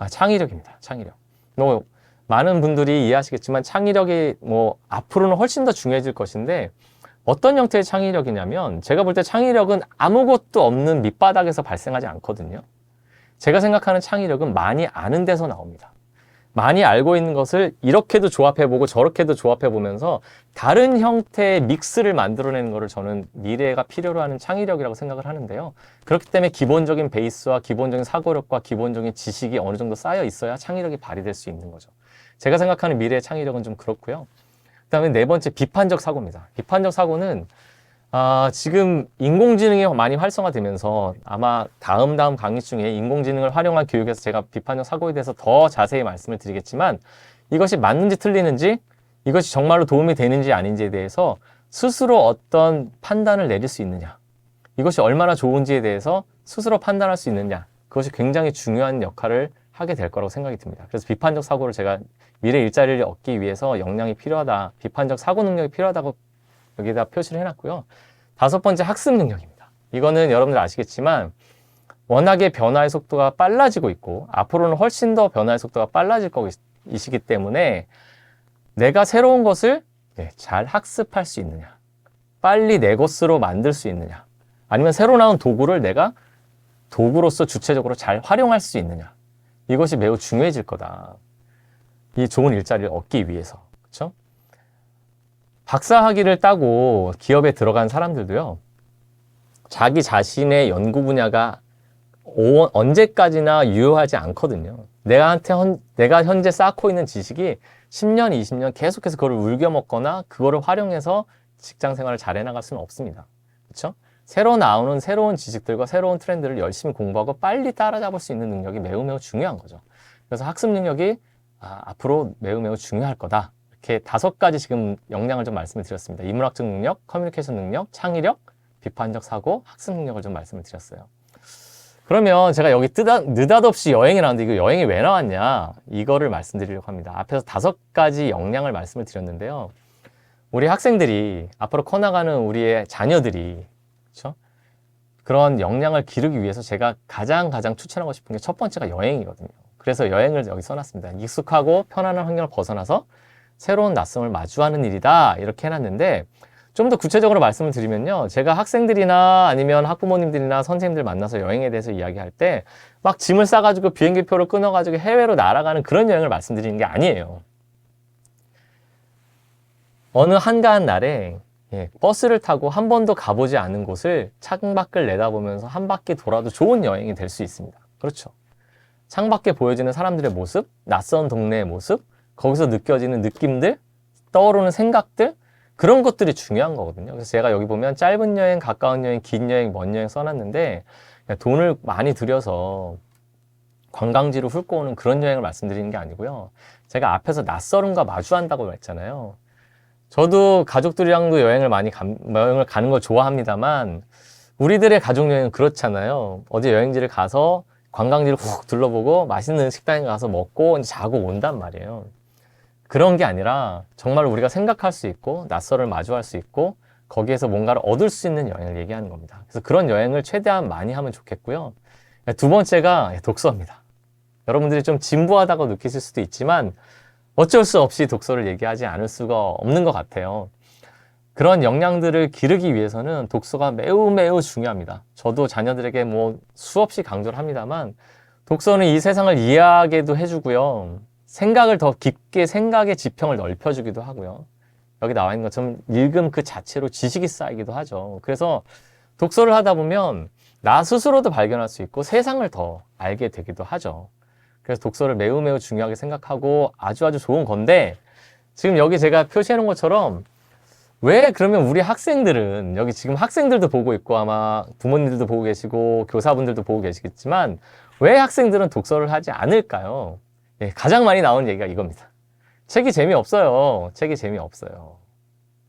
창의력입니다. 창의력. 많은 분들이 이해하시겠지만 창의력이 앞으로는 훨씬 더 중요해질 것인데 어떤 형태의 창의력이냐면 제가 볼 때 창의력은 아무것도 없는 밑바닥에서 발생하지 않거든요. 제가 생각하는 창의력은 많이 아는 데서 나옵니다. 많이 알고 있는 것을 이렇게도 조합해보고 저렇게도 조합해보면서 다른 형태의 믹스를 만들어내는 것을 저는 미래가 필요로 하는 창의력이라고 생각을 하는데요. 그렇기 때문에 기본적인 베이스와 기본적인 사고력과 기본적인 지식이 어느 정도 쌓여 있어야 창의력이 발휘될 수 있는 거죠. 제가 생각하는 미래의 창의력은 좀 그렇고요. 그 다음에 네 번째, 비판적 사고입니다. 비판적 사고는 지금 인공지능이 많이 활성화되면서 아마 다음 강의 중에 인공지능을 활용한 교육에서 제가 비판적 사고에 대해서 더 자세히 말씀을 드리겠지만, 이것이 맞는지 틀리는지, 이것이 정말로 도움이 되는지 아닌지에 대해서 스스로 어떤 판단을 내릴 수 있느냐, 이것이 얼마나 좋은지에 대해서 스스로 판단할 수 있느냐, 그것이 굉장히 중요한 역할을 하게 될 거라고 생각이 듭니다. 그래서 비판적 사고를 제가 미래 일자리를 얻기 위해서 역량이 필요하다, 비판적 사고 능력이 필요하다고 여기다 표시를 해놨고요. 다섯 번째, 학습 능력입니다. 이거는 여러분들 아시겠지만 워낙에 변화의 속도가 빨라지고 있고 앞으로는 훨씬 더 변화의 속도가 빨라질 것이기 때문에 내가 새로운 것을 잘 학습할 수 있느냐, 빨리 내 것으로 만들 수 있느냐, 아니면 새로 나온 도구를 내가 도구로서 주체적으로 잘 활용할 수 있느냐, 이것이 매우 중요해질 거다. 이 좋은 일자리를 얻기 위해서. 그렇죠? 박사학위를 따고 기업에 들어간 사람들도요, 자기 자신의 연구 분야가 언제까지나 유효하지 않거든요. 내가 현재 쌓고 있는 지식이 10년, 20년 계속해서 그걸 울겨먹거나 그거를 활용해서 직장 생활을 잘 해나갈 수는 없습니다. 그렇죠? 새로 나오는 새로운 지식들과 새로운 트렌드를 열심히 공부하고 빨리 따라잡을 수 있는 능력이 매우 중요한 거죠. 그래서 학습 능력이 앞으로 매우 중요할 거다. 이렇게 다섯 가지 지금 역량을 좀 말씀을 드렸습니다. 인문학적 능력, 커뮤니케이션 능력, 창의력, 비판적 사고, 학습 능력을 좀 말씀을 드렸어요. 그러면 제가 여기 느닷없이 여행이 나왔는데 이거 여행이 왜 나왔냐, 이거를 말씀드리려고 합니다. 앞에서 다섯 가지 역량을 말씀을 드렸는데요. 우리 학생들이 앞으로 커나가는 우리의 자녀들이, 그렇죠? 그런 역량을 기르기 위해서 제가 가장 추천하고 싶은 게 첫 번째가 여행이거든요. 그래서 여행을 여기 써놨습니다. 익숙하고 편안한 환경을 벗어나서 새로운 낯섦을 마주하는 일이다, 이렇게 해놨는데, 좀 더 구체적으로 말씀을 드리면요, 제가 학생들이나 아니면 학부모님들이나 선생님들 만나서 여행에 대해서 이야기할 때 막 짐을 싸가지고 비행기표를 끊어가지고 해외로 날아가는 그런 여행을 말씀드리는 게 아니에요. 어느 한가한 날에 버스를 타고 한 번도 가보지 않은 곳을 창밖을 내다보면서 한 바퀴 돌아도 좋은 여행이 될 수 있습니다. 그렇죠? 창밖에 보여지는 사람들의 모습, 낯선 동네의 모습, 거기서 느껴지는 느낌들, 떠오르는 생각들, 그런 것들이 중요한 거거든요. 그래서 제가 여기 보면 짧은 여행, 가까운 여행, 긴 여행, 먼 여행 써놨는데, 돈을 많이 들여서 관광지로 훑고 오는 그런 여행을 말씀드리는 게 아니고요. 제가 앞에서 낯설음과 마주한다고 했잖아요. 저도 가족들이랑도 여행을 가는 걸 좋아합니다만, 우리들의 가족 여행은 그렇잖아요. 어디 여행지를 가서 관광지를 훅 둘러보고 맛있는 식당에 가서 먹고 이제 자고 온단 말이에요. 그런 게 아니라 정말 우리가 생각할 수 있고 낯설을 마주할 수 있고 거기에서 뭔가를 얻을 수 있는 여행을 얘기하는 겁니다. 그래서 그런 여행을 최대한 많이 하면 좋겠고요. 두 번째가 독서입니다. 여러분들이 좀 진부하다고 느끼실 수도 있지만 어쩔 수 없이 독서를 얘기하지 않을 수가 없는 것 같아요. 그런 역량들을 기르기 위해서는 독서가 매우 중요합니다. 저도 자녀들에게 수없이 강조를 합니다만, 독서는 이 세상을 이해하게도 해주고요, 생각을 더 깊게, 생각의 지평을 넓혀주기도 하고요, 여기 나와 있는 것처럼 읽음 그 자체로 지식이 쌓이기도 하죠. 그래서 독서를 하다 보면 나 스스로도 발견할 수 있고 세상을 더 알게 되기도 하죠. 그래서 독서를 매우 중요하게 생각하고 아주 좋은 건데, 지금 여기 제가 표시해 놓은 것처럼 왜 그러면 우리 학생들은, 여기 지금 학생들도 보고 있고 아마 부모님들도 보고 계시고 교사분들도 보고 계시겠지만, 왜 학생들은 독서를 하지 않을까요? 가장 많이 나오는 얘기가 이겁니다. 책이 재미없어요. 책이 재미없어요.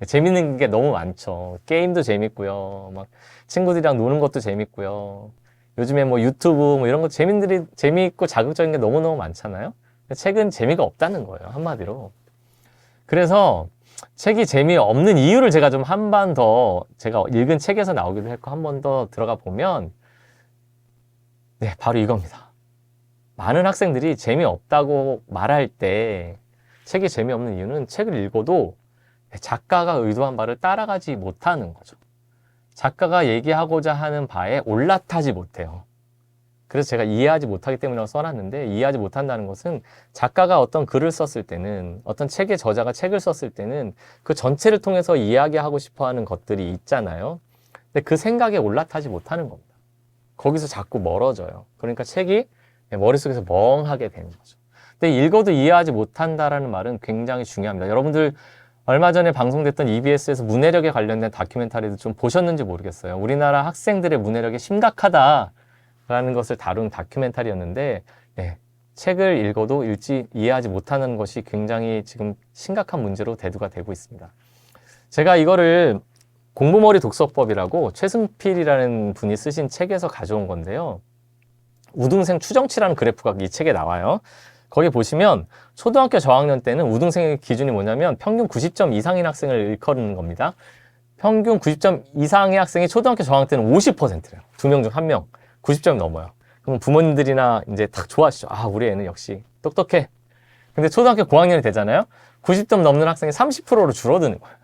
재밌는 게 너무 많죠. 게임도 재밌고요, 막 친구들이랑 노는 것도 재밌고요, 요즘에 유튜브 이런 거 재미있고 자극적인 게 너무너무 많잖아요. 책은 재미가 없다는 거예요, 한마디로. 그래서 책이 재미없는 이유를 제가 좀 한 번 더, 제가 읽은 책에서 나오기도 했고 한 번 더 들어가 보면, 바로 이겁니다. 많은 학생들이 재미없다고 말할 때 책이 재미없는 이유는 책을 읽어도 작가가 의도한 바를 따라가지 못하는 거죠. 작가가 얘기하고자 하는 바에 올라타지 못해요. 그래서 제가 이해하지 못하기 때문이라고 써놨는데, 이해하지 못한다는 것은 작가가 어떤 글을 썼을 때는, 어떤 책의 저자가 책을 썼을 때는 그 전체를 통해서 이야기하고 싶어 하는 것들이 있잖아요. 근데 그 생각에 올라타지 못하는 겁니다. 거기서 자꾸 멀어져요. 그러니까 책이 머릿속에서 멍하게 되는 거죠. 근데 읽어도 이해하지 못한다라는 말은 굉장히 중요합니다. 여러분들 얼마 전에 방송됐던 EBS에서 문해력에 관련된 다큐멘터리도 좀 보셨는지 모르겠어요. 우리나라 학생들의 문해력이 심각하다라는 것을 다룬 다큐멘터리였는데, 책을 읽어도 이해하지 못하는 것이 굉장히 지금 심각한 문제로 대두가 되고 있습니다. 제가 이거를 공부머리 독서법이라고 최승필이라는 분이 쓰신 책에서 가져온 건데요. 우등생 추정치라는 그래프가 이 책에 나와요. 거기 보시면 초등학교 저학년 때는 우등생의 기준이 뭐냐면 평균 90점 이상인 학생을 일컬는 겁니다. 평균 90점 이상의 학생이 초등학교 저학년 때는 50%래요. 2명 중 1명. 90점이 넘어요. 그럼 부모님들이나 이제 딱 좋아하시죠. 아, 우리 애는 역시 똑똑해. 근데 초등학교 고학년이 되잖아요. 90점 넘는 학생이 30%로 줄어드는 거예요.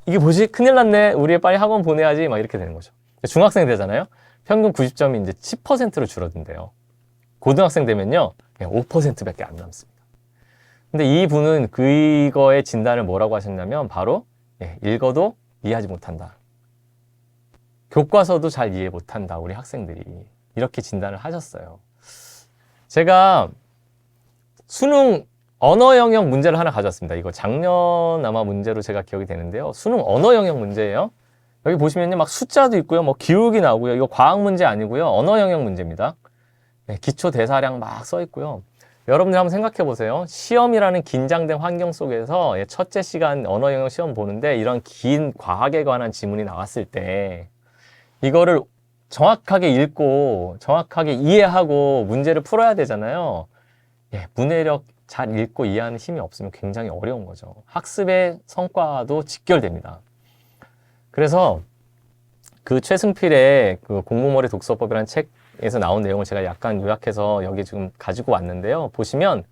이게 뭐지? 큰일 났네. 우리 애 빨리 학원 보내야지. 막 이렇게 되는 거죠. 중학생이 되잖아요. 평균 90점이 이제 10%로 줄어든대요. 고등학생 되면요, 5%밖에 안 남습니다. 근데 이 분은 그거의 진단을 뭐라고 하셨냐면, 바로, 읽어도 이해하지 못한다. 교과서도 잘 이해 못한다. 우리 학생들이. 이렇게 진단을 하셨어요. 제가 수능 언어 영역 문제를 하나 가져왔습니다. 이거 작년 아마 문제로 제가 기억이 되는데요. 수능 언어 영역 문제예요. 여기 보시면요, 막 숫자도 있고요, 뭐 기울기 나오고요. 이거 과학 문제 아니고요, 언어 영역 문제입니다. 기초 대사량 막 써 있고요. 여러분들 한번 생각해 보세요. 시험이라는 긴장된 환경 속에서 첫째 시간 언어 영역 시험 보는데 이런 긴 과학에 관한 지문이 나왔을 때 이거를 정확하게 읽고 정확하게 이해하고 문제를 풀어야 되잖아요. 문해력 잘 읽고 이해하는 힘이 없으면 굉장히 어려운 거죠. 학습의 성과도 직결됩니다. 그래서 그 최승필의 그 공부머리 독서법이라는 책에서 나온 내용을 제가 약간 요약해서 여기 지금 가지고 왔는데요. 보시면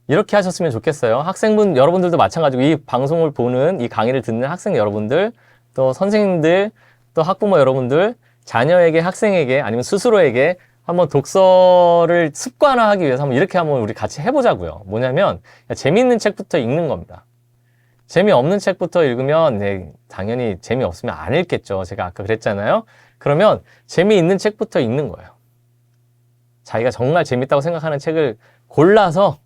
이렇게 하셨으면 좋겠어요. 학생분 여러분들도 마찬가지고 이 방송을 보는, 이 강의를 듣는 학생 여러분들, 또 선생님들, 또 학부모 여러분들, 자녀에게, 학생에게, 아니면 스스로에게 한번 독서를 습관화하기 위해서 이렇게 한번 우리 같이 해보자고요. 뭐냐면 재미있는 책부터 읽는 겁니다. 재미없는 책부터 읽으면 당연히 재미없으면 안 읽겠죠. 제가 아까 그랬잖아요. 그러면 재미있는 책부터 읽는 거예요. 자기가 정말 재밌다고 생각하는 책을 골라서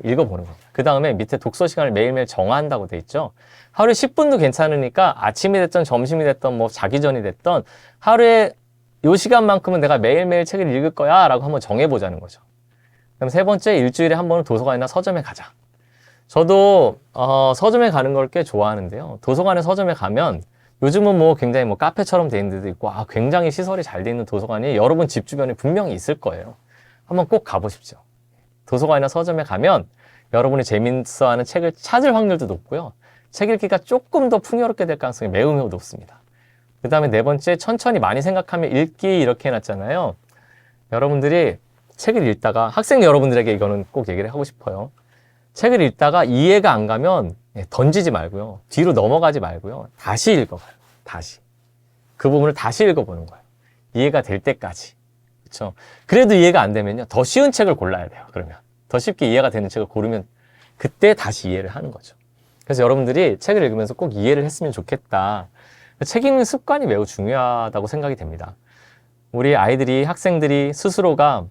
읽어보는 겁니다. 그 다음에 밑에 독서 시간을 매일매일 정한다고 돼 있죠. 하루에 10분도 괜찮으니까 아침이 됐든 점심이 됐든 뭐 자기 전이 됐든 하루에 요 시간만큼은 내가 매일매일 책을 읽을 거야 라고 한번 정해보자는 거죠. 그럼 세 번째, 일주일에 한 번은 도서관이나 서점에 가자. 저도 서점에 가는 걸 꽤 좋아하는데요. 도서관에 서점에 가면 요즘은 뭐 굉장히 뭐 카페처럼 돼 있는 데도 있고 굉장히 시설이 잘 돼 있는 도서관이 여러분 집 주변에 분명히 있을 거예요. 한번 꼭 가보십시오. 도서관이나 서점에 가면 여러분이 재밌어하는 책을 찾을 확률도 높고요. 책 읽기가 조금 더 풍요롭게 될 가능성이 매우 높습니다. 그 다음에 네 번째, 천천히 많이 생각하면 읽기 이렇게 해놨잖아요. 여러분들이 책을 읽다가, 학생 여러분들에게 이거는 꼭 얘기를 하고 싶어요. 책을 읽다가 이해가 안 가면 던지지 말고요. 뒤로 넘어가지 말고요. 다시 읽어봐요. 다시. 그 부분을 다시 읽어보는 거예요. 이해가 될 때까지. 그렇죠? 그래도 이해가 안 되면요, 더 쉬운 책을 골라야 돼요. 그러면 더 쉽게 이해가 되는 책을 고르면 그때 다시 이해를 하는 거죠. 그래서 여러분들이 책을 읽으면서 꼭 이해를 했으면 좋겠다. 책 읽는 습관이 매우 중요하다고 생각이 됩니다. 우리 아이들이, 학생들이 스스로가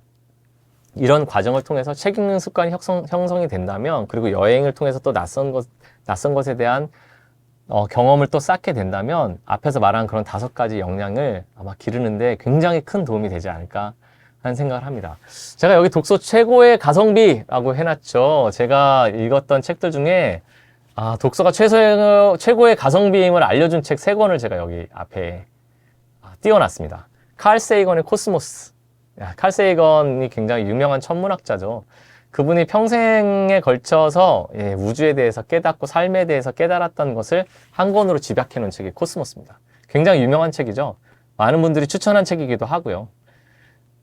이런 과정을 통해서 책 읽는 습관이 형성이 된다면, 그리고 여행을 통해서 또 낯선 것에 대한 경험을 또 쌓게 된다면 앞에서 말한 그런 5가지 역량을 아마 기르는데 굉장히 큰 도움이 되지 않을까 하는 생각을 합니다. 제가 여기 독서 최고의 가성비라고 해놨죠. 제가 읽었던 책들 중에 독서가 최고의 가성비임을 알려준 책 3권을 제가 여기 앞에 띄워놨습니다. 칼 세이건의 코스모스. 칼 세이건이 굉장히 유명한 천문학자죠. 그분이 평생에 걸쳐서 우주에 대해서 깨닫고 삶에 대해서 깨달았던 것을 한 권으로 집약해 놓은 책이 코스모스입니다. 굉장히 유명한 책이죠. 많은 분들이 추천한 책이기도 하고요.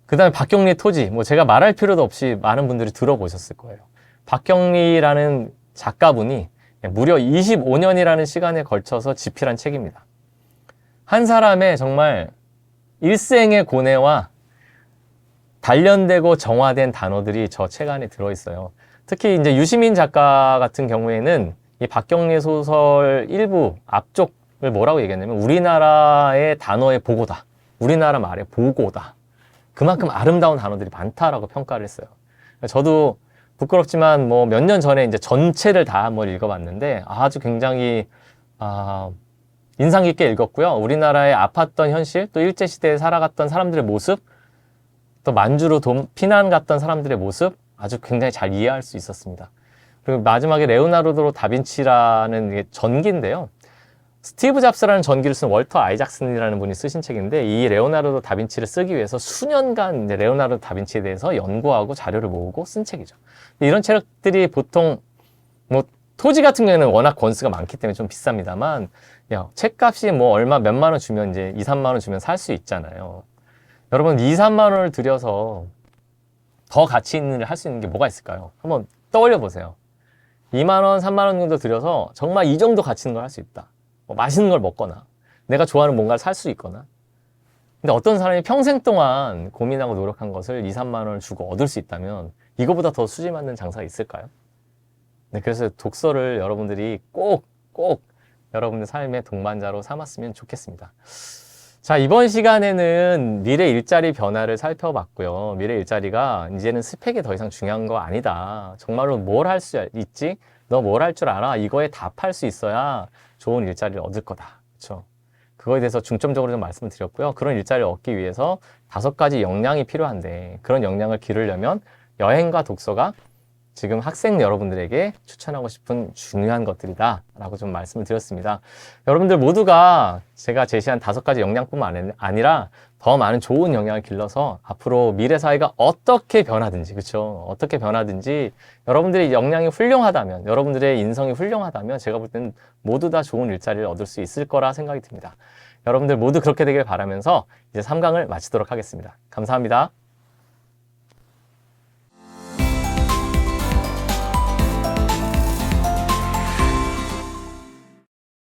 그 다음에 박경리의 토지. 뭐 제가 말할 필요도 없이 많은 분들이 들어보셨을 거예요. 박경리라는 작가분이 무려 25년이라는 시간에 걸쳐서 집필한 책입니다. 한 사람의 정말 일생의 고뇌와 단련되고 정화된 단어들이 저 책 안에 들어있어요. 특히 이제 유시민 작가 같은 경우에는 이 박경리 소설 일부 앞쪽을 뭐라고 얘기했냐면 우리나라의 단어의 보고다. 우리나라 말의 보고다. 그만큼 아름다운 단어들이 많다라고 평가를 했어요. 저도 부끄럽지만 뭐 몇 년 전에 이제 전체를 다 한번 읽어봤는데 아주 굉장히 인상 깊게 읽었고요. 우리나라의 아팠던 현실, 또 일제시대에 살아갔던 사람들의 모습, 또 만주로 피난 갔던 사람들의 모습 아주 굉장히 잘 이해할 수 있었습니다. 그리고 마지막에 레오나르도 다빈치라는 게 전기인데요. 스티브 잡스라는 전기를 쓴 월터 아이작슨이라는 분이 쓰신 책인데 이 레오나르도 다빈치를 쓰기 위해서 수년간 이제 레오나르도 다빈치에 대해서 연구하고 자료를 모으고 쓴 책이죠. 이런 책들이 보통 뭐 토지 같은 경우에는 워낙 권수가 많기 때문에 좀 비쌉니다만 야, 책값이 뭐 얼마 몇만 원 주면 이제 2, 3만 원 주면 살 수 있잖아요. 여러분 2, 3만 원을 들여서 더 가치 있는 일을 할 수 있는 게 뭐가 있을까요? 한번 떠올려 보세요. 2만 원, 3만 원 정도 들여서 정말 이 정도 가치 있는 걸 할 수 있다. 뭐 맛있는 걸 먹거나 내가 좋아하는 뭔가를 살 수 있거나. 근데 어떤 사람이 평생 동안 고민하고 노력한 것을 2, 3만 원을 주고 얻을 수 있다면 이거보다 더 수지 맞는 장사가 있을까요? 네, 그래서 독서를 여러분들이 꼭 여러분들 삶의 동반자로 삼았으면 좋겠습니다. 자, 이번 시간에는 미래 일자리 변화를 살펴봤고요. 미래 일자리가 이제는 스펙이 더 이상 중요한 거 아니다. 정말로 뭘 할 수 있지? 너 뭘 할 줄 알아? 이거에 답할 수 있어야 좋은 일자리를 얻을 거다. 그렇죠? 그거에 대해서 중점적으로 좀 말씀을 드렸고요. 그런 일자리를 얻기 위해서 5가지 역량이 필요한데 그런 역량을 기르려면 여행과 독서가 지금 학생 여러분들에게 추천하고 싶은 중요한 것들이다 라고 좀 말씀을 드렸습니다. 여러분들 모두가 제가 제시한 5가지 역량뿐만 아니라 더 많은 좋은 역량을 길러서 앞으로 미래 사회가 어떻게 변하든지, 그렇죠? 어떻게 변하든지 여러분들의 역량이 훌륭하다면, 여러분들의 인성이 훌륭하다면 제가 볼 때는 모두 다 좋은 일자리를 얻을 수 있을 거라 생각이 듭니다. 여러분들 모두 그렇게 되길 바라면서 이제 3강을 마치도록 하겠습니다. 감사합니다.